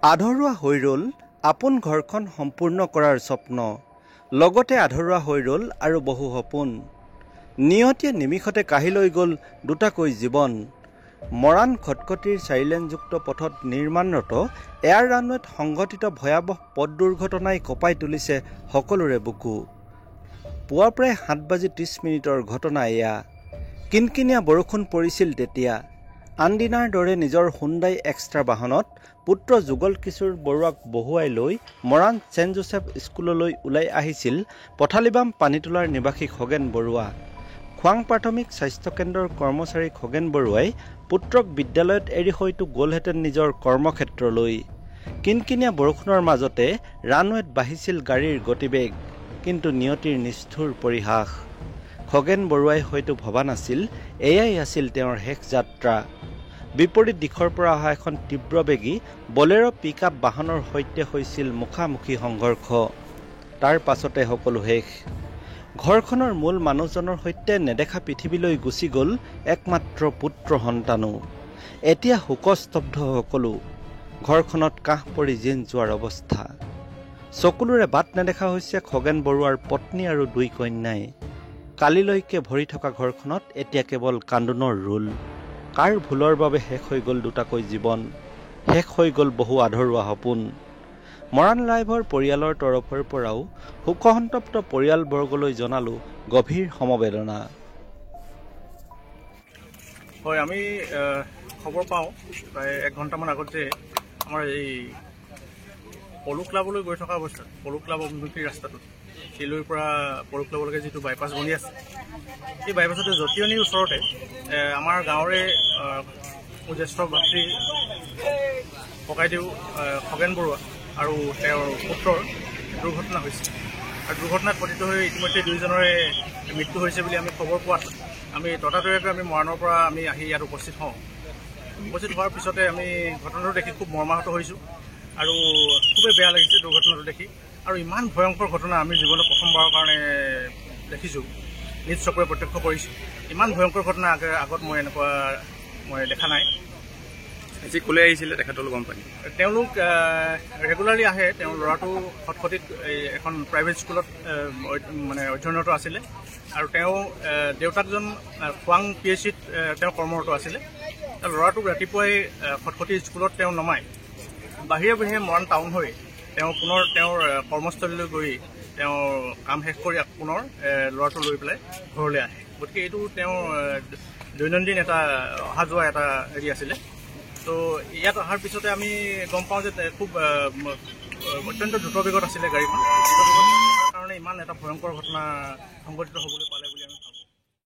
আধৰুৱা হৈ ৰ'ল আপোন ঘৰখন সম্পূৰ্ণ কৰাৰ স্বপ্ন, লগতে আধৰুৱা হৈ ৰ'ল আৰু বহু সপোন। নিয়তিয়ে নিমিষতে কাঢ়ি লৈ গ'ল দুটাকৈ জীৱন। মৰাণ খটখটীৰ চাৰিলেনযুক্ত পথত নিৰ্মাণৰত এয়াৰ ৰানৱেত সংঘটিত ভয়াৱহ পথ দুৰ্ঘটনাই কঁপাই তুলিছে সকলোৰে বুকু। পুৱা প্ৰায় 7:30 ঘটনা এয়া। কিনকিনীয়া বৰষুণ পৰিছিল তেতিয়া। আনদিনাৰ দৰে নিজৰ হুণ্ডাই এক্সট্ৰা বাহনত পুত্ৰ যুগল কিশোৰ বৰুৱাক বহুৱাই লৈ মৰাণ ছেণ্ট জোচেফ স্কুললৈ ওলাই আহিছিল পথালিবাম পানীতোলাৰ নিবাসী খগেন বৰুৱা। খোৱাং প্ৰাথমিক স্বাস্থ্যকেন্দ্ৰৰ কৰ্মচাৰী খগেন বৰুৱাই পুত্ৰক বিদ্যালয়ত এৰি হয়তো গ'লহেঁতেন নিজৰ কৰ্মক্ষেত্ৰলৈ। কিনকিনীয়া বৰষুণৰ মাজতে ৰানৱেত বাঢ়িছিল গাড়ীৰ গতিবেগ, কিন্তু নিয়তিৰ নিষ্ঠুৰ পৰিহাস। খগেন বৰুৱাই হয়তো ভবা নাছিল এয়াই আছিল তেওঁৰ শেষ যাত্ৰা। বিপৰীত দিশৰ পৰা অহা এখন তীব্ৰবেগী বলেৰো পিকআপ বাহনৰ সৈতে হৈছিল মুখামুখি সংঘৰ্ষ। তাৰ পাছতে সকলো শেষ। ঘৰখনৰ মূল মানুহজনৰ সৈতে নেদেখা পৃথিৱীলৈ গুচি গ'ল একমাত্ৰ পুত্ৰ সন্তানো। এতিয়া শোকস্তব্ধ সকলো। ঘৰখনত কাহ পৰি জিন যোৱাৰ অৱস্থা। চকুলোৰে বাট নেদেখা হৈছে খগেন বৰুৱাৰ পত্নী আৰু 2 কন্যাই। কালিলৈকে ভৰি থকা ঘৰখনত এতিয়া কেৱল কান্দোনৰ ৰোল। কাৰ ভুলৰ বাবে শেষ হৈ গ'ল দুটাকৈ জীৱন, শেষ হৈ গ'ল বহু আধৰুৱা সপোন। মৰাণ লাইভৰ পৰিয়ালৰ তৰফৰ পৰাও শোকসন্তপ্ত পৰিয়ালবৰ্গলৈ জনালো গভীৰ সমবেদনা। হয়, আমি খবৰ পাওঁ প্ৰায় 1 ঘণ্টামান আগত যে আমাৰ এই পলু ক্লাবলৈ গৈ থকা অৱস্থাত পলু ক্লাব অভিমুখী ৰাস্তাটোত শিলুৰ পৰা পলু ক্লাবলৈকে যিটো বাইপাছ বনি আছে, এই বাইপাছতে জটিয়নিৰ ওচৰতে আমাৰ গাঁৱৰে জ্যেষ্ঠ ভাতৃ ককাইদেউ খগেন বৰুৱা আৰু তেওঁৰ পুত্ৰৰ দুৰ্ঘটনা হৈছে। আৰু দুৰ্ঘটনাত পতিত হৈ ইতিমধ্যে 2জনৰে মৃত্যু হৈছে বুলি আমি খবৰ পোৱাত আমি ততাতৈয়াকৈ আমি মৰাণৰ পৰা আমি আহি ইয়াত উপস্থিত হওঁ। উপস্থিত হোৱাৰ পিছতে আমি ঘটনাটো দেখি খুব মৰ্মাহত হৈছোঁ আৰু খুবেই বেয়া লাগিছে দুৰ্ঘটনাটো দেখি। আৰু ইমান ভয়ংকৰ ঘটনা আমি জীৱনত প্ৰথমবাৰৰ কাৰণে দেখিছোঁ, নিজ চকুৰে প্ৰত্যক্ষ কৰিছোঁ। ইমান ভয়ংকৰ ঘটনা আগত মই দেখা নাই। আজি ক'লৈ আহিছিলে তেখেতলোক গম পাই? তেওঁলোক ৰেগুলাৰলি আহে। তেওঁৰ ল'ৰাটো খটখটীত এখন প্ৰাইভেট স্কুলত মানে অধ্যয়নৰত আছিলে আৰু তেওঁ দেউতাকজন খোৱাং PHCত তেওঁ কৰ্মৰত আছিলে। ল'ৰাটোক ৰাতিপুৱাই খটখটী স্কুলত তেওঁ নমাই বাহিৰে বাহিৰে মৰাণ টাউন হৈ তেওঁ পুনৰ তেওঁৰ কৰ্মস্থলীলৈ গৈ তেওঁ কাম শেষ কৰি পুনৰ ল'ৰাটো লৈ পেলাই ঘৰলৈ আহে। গতিকে এইটো তেওঁৰ দৈনন্দিন এটা অহা যোৱা এটা হেৰি আছিলে। তো ইয়াত অহাৰ পিছতে আমি গম পাওঁ যে খুব অত্যন্ত দ্ৰুতবেগত আছিলে গাড়ীখন। দ্ৰুতবেগত কাৰণে ইমান এটা ভয়ংকৰ ঘটনা সংঘটিত হ'বলৈ পালে